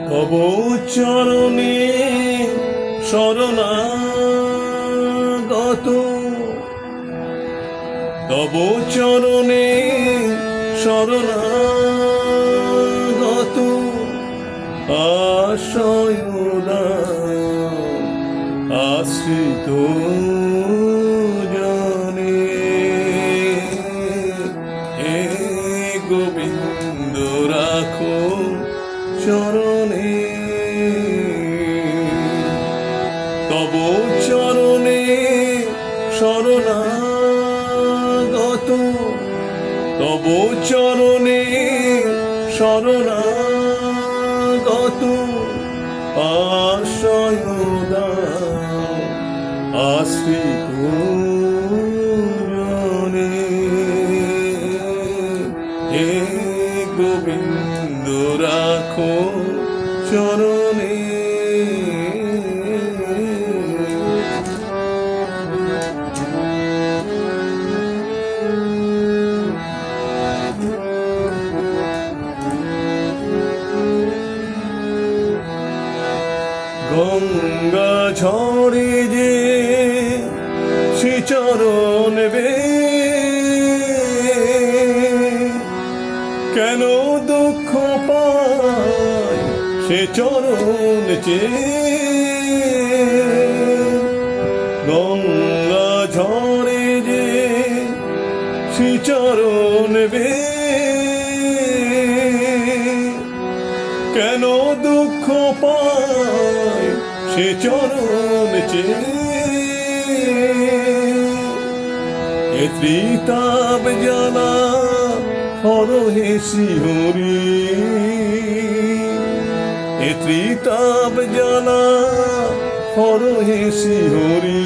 তব চরণে শরণাগত, তব চরণে শরণাগত, আশ্রয় আশ্রিত জনে। হে গোবিন্দ রাখো চরণে, তব চরণে শরণাগত, তব চরণে শরণাগত, আশ্রয় আশ্রিত জনে। হে গোবিন্দ রাখো চরণে। গঙ্গা ঝরে যে সে চরণ বে, কেন দুঃখ পায় সে চরণ চে। গঙ্গা ঝরে যে সে চরণ বে, কেন দুঃখ পায় সে চরণ চে। এ ত্রিতাপ জানা হরহে শিহরি, এ ত্রিতাপ জানা হরহে শিহরি,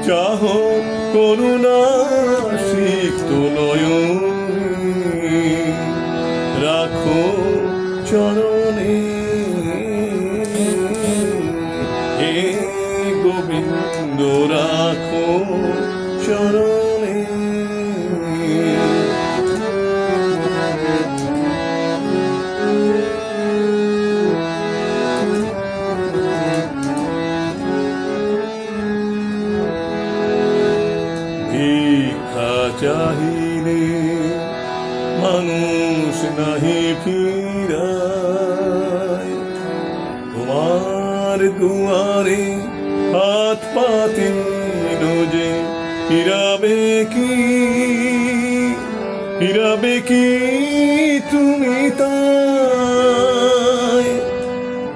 চাহ করুণা সিক্ত নয়ন রাখো চরণে। হে গোবিন্দ রাখো চরণে। ভিক্ষা চাহিলে মানুষ নাহি ফিরায়, তোমার দুয়ারে হাত পাতিল যে ফিরাবে কি, ফিরাবে কি তুমি তাই।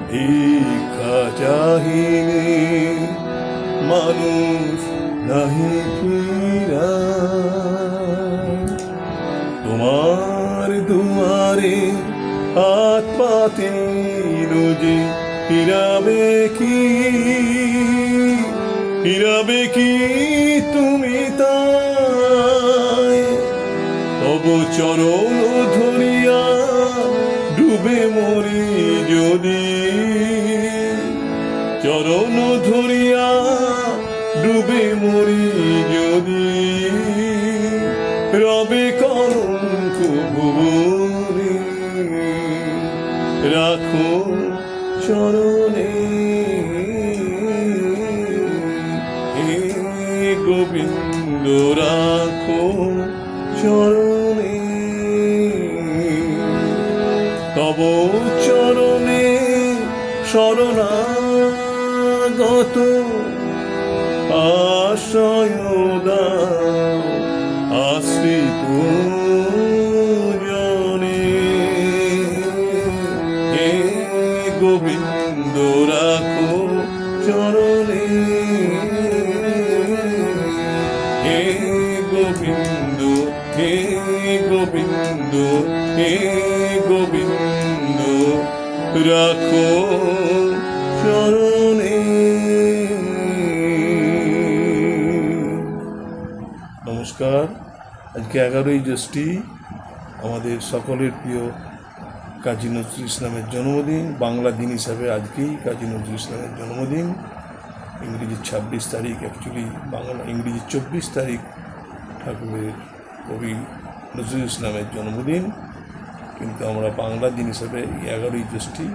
ভিক্ষা চাহিলে মানুষ নাহি ফিরায়, তোমার দুয়ারে হাত পাতিল যে ফিরাবে কি, ফিরাবে কি তুমি তাই। তব চরণ ধরিয়া ডুবে মরি যদি, চরণ ধরিয়া ডুবে মরি যদি, রবে কলঙ্ক ভুবনে রাখো চরণে। হে গোবিন্দ রাখো চরণে, তব চরণে শরণাগত, আশ্রয় আশ্রিত জনে। হে গোবিন্দ রাখো চরণে। হে গোবিন্দ, হে গোবিন্দ, হে গোবিন্দ রাখো চরণে। নমস্কার। আজকে 11ই জ্যৈষ্ঠী আমাদের সকলের প্রিয় কাজী নজরুল ইসলামের জন্মদিন। বাংলা দিন হিসাবে আজকেই কাজী নজরুল ইসলামের জন্মদিন। ইংরেজির 26 তারিখ, অ্যাকচুয়ালি বাংলা ইংরেজির 24 তারিখ ঠাকুরের কবি নজরুল ইসলামের জন্মদিন। কিন্তু আমরা বাংলা দিন হিসাবে 11ই জ্যৈষ্ঠী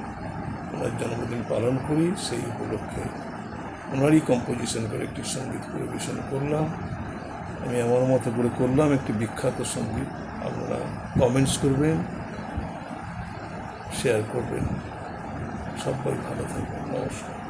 ওনার জন্মদিন পালন করি। সেই উপলক্ষে ওনারই কম্পোজিশন করে একটি সঙ্গীত পরিবেশন করলাম। আমি আমার মতো করে করলাম একটি বিখ্যাত সঙ্গীত। আপনারা কমেন্টস করবেন, শেয়ার করবেন। সবাই ভালো থাকবেন। নমস্কার।